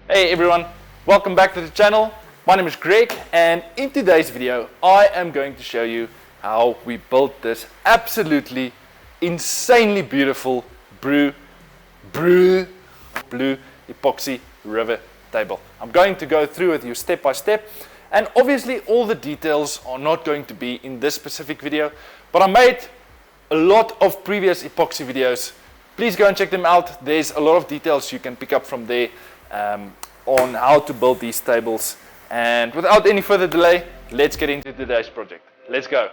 Hey everyone, welcome back to the channel. My name is Greg, and in today's video I am going to show you how we built this absolutely insanely beautiful blue epoxy river table. I'm going to go through with you step by step, and obviously all the details are not going to be in this specific video, but I made a lot of previous epoxy videos. Please go and check them out. There's a lot of details you can pick up from there on how to build these tables. And without any further delay, let's get into today's project. Let's go.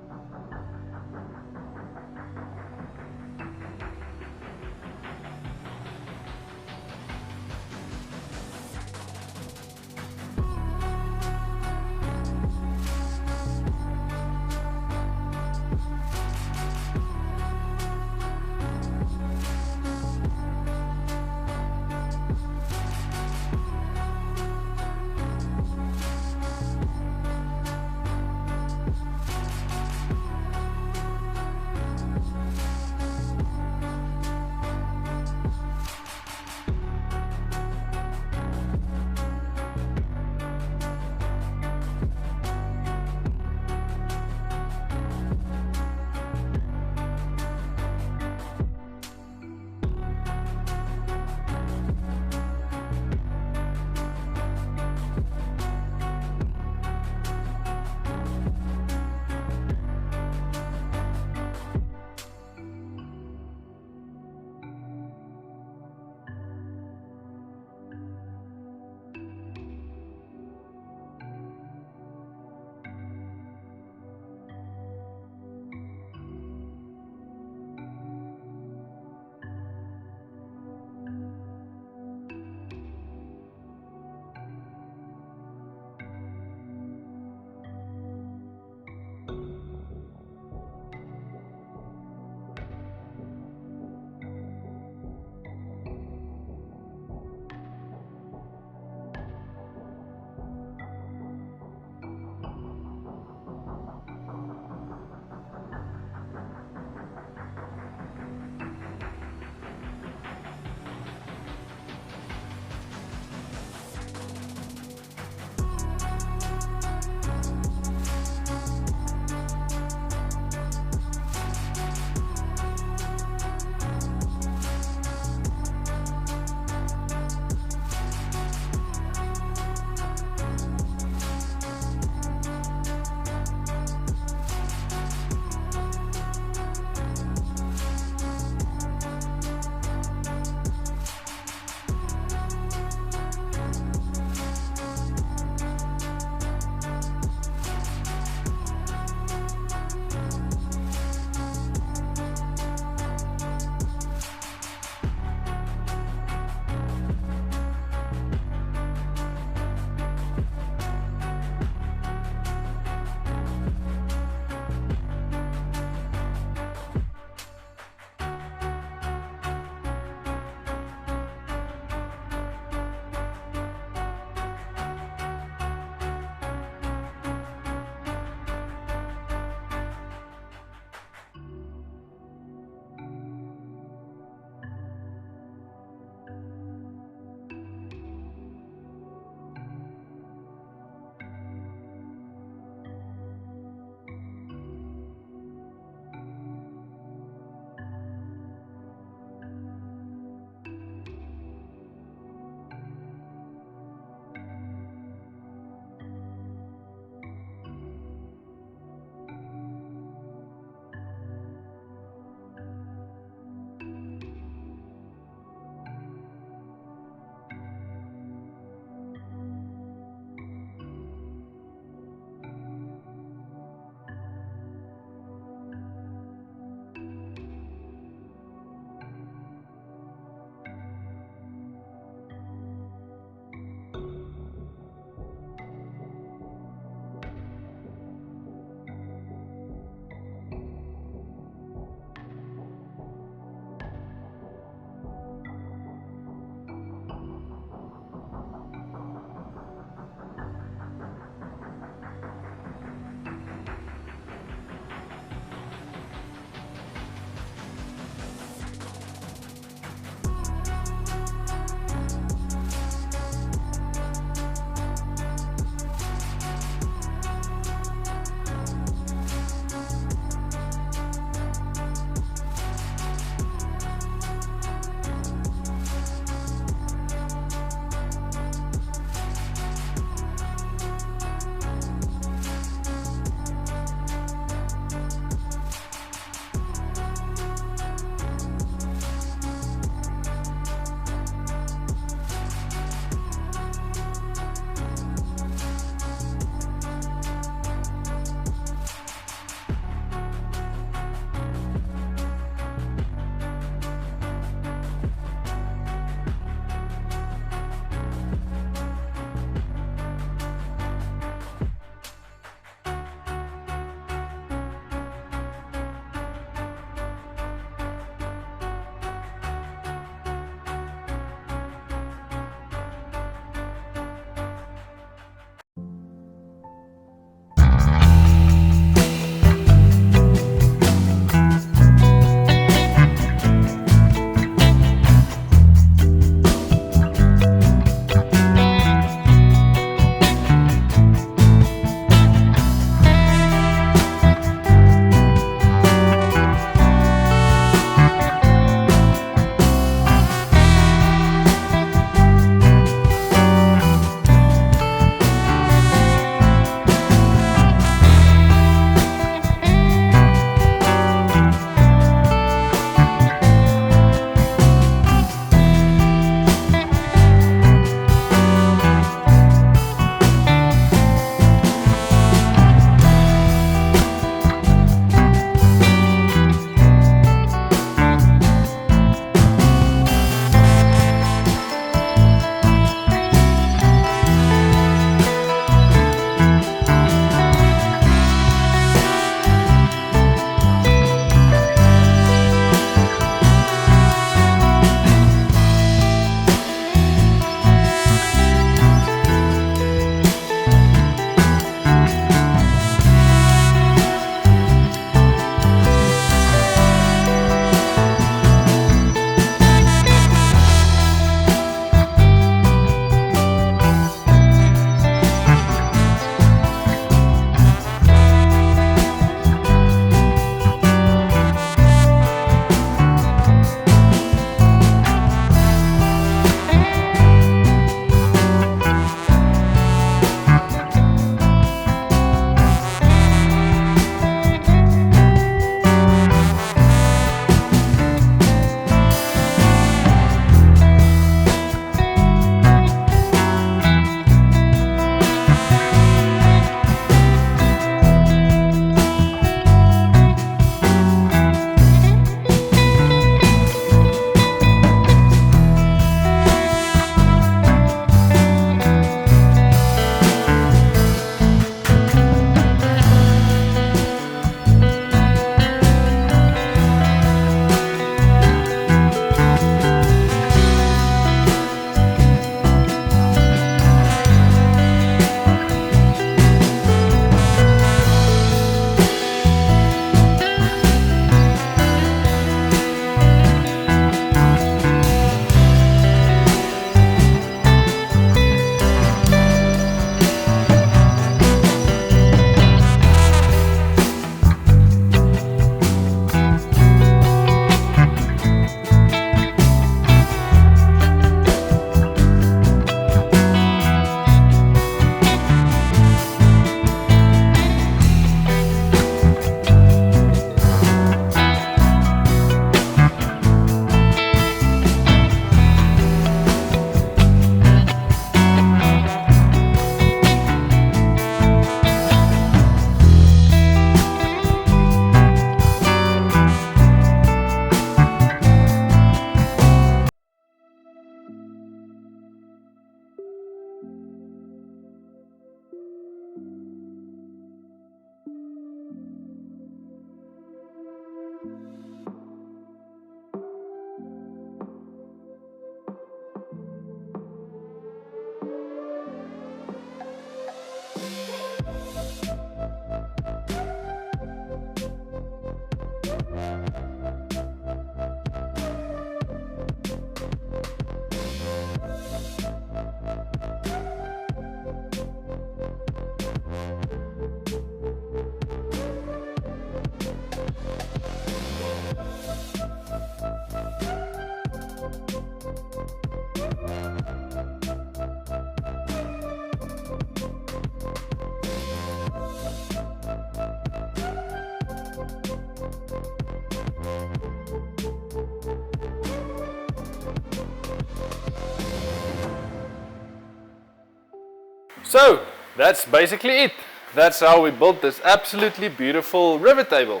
So that's basically it. That's how we built this absolutely beautiful rivet table.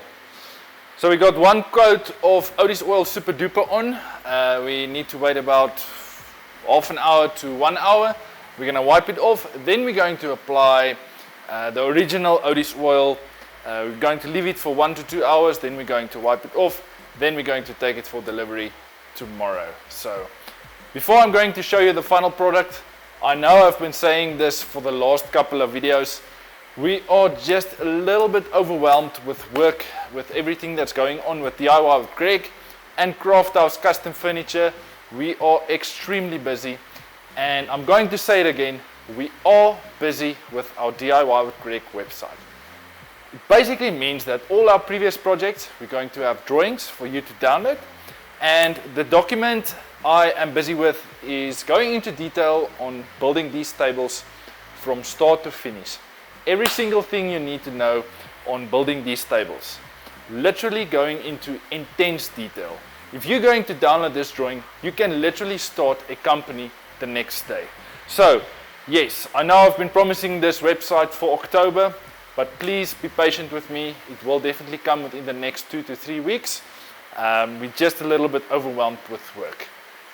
So we got one coat of Otis oil super duper on. We need to wait about half an hour to 1 hour. We're going to wipe it off. Then we're going to apply the original Otis oil. We're going to leave it for 1 to 2 hours. Then we're going to wipe it off. Then we're going to take it for delivery tomorrow. So before I'm going to show you the final product, I know I've been saying this for the last couple of videos. We are just a little bit overwhelmed with work, with everything that's going on with DIY with Greg and Craft House Custom Furniture. We are extremely busy, and I'm going to say it again, we are busy with our DIY with Greg website. It basically means that all our previous projects, we're going to have drawings for you to download, and the document I am busy with is going into detail on building these tables from start to finish. Every single thing you need to know on building these tables. Literally going into intense detail. If you're going to download this drawing, you can literally start a company the next day. So, yes, I know I've been promising this website for October, but please be patient with me. It will definitely come within the next 2 to 3 weeks. We're just a little bit overwhelmed with work.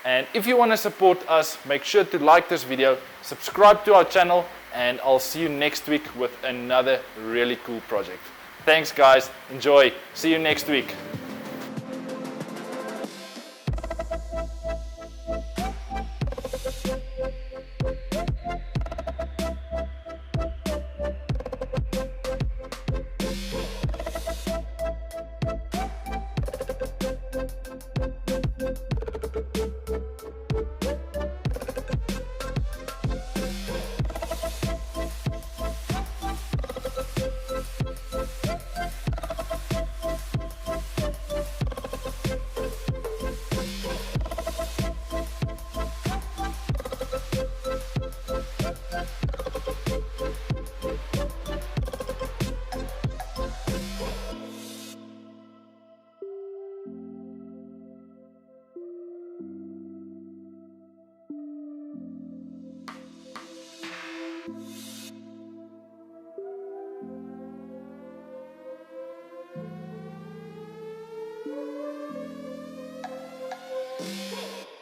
And if you want to support us, make sure to like this video, subscribe to our channel, and I'll see you next week with another really cool project. Thanks guys, enjoy, see you next week.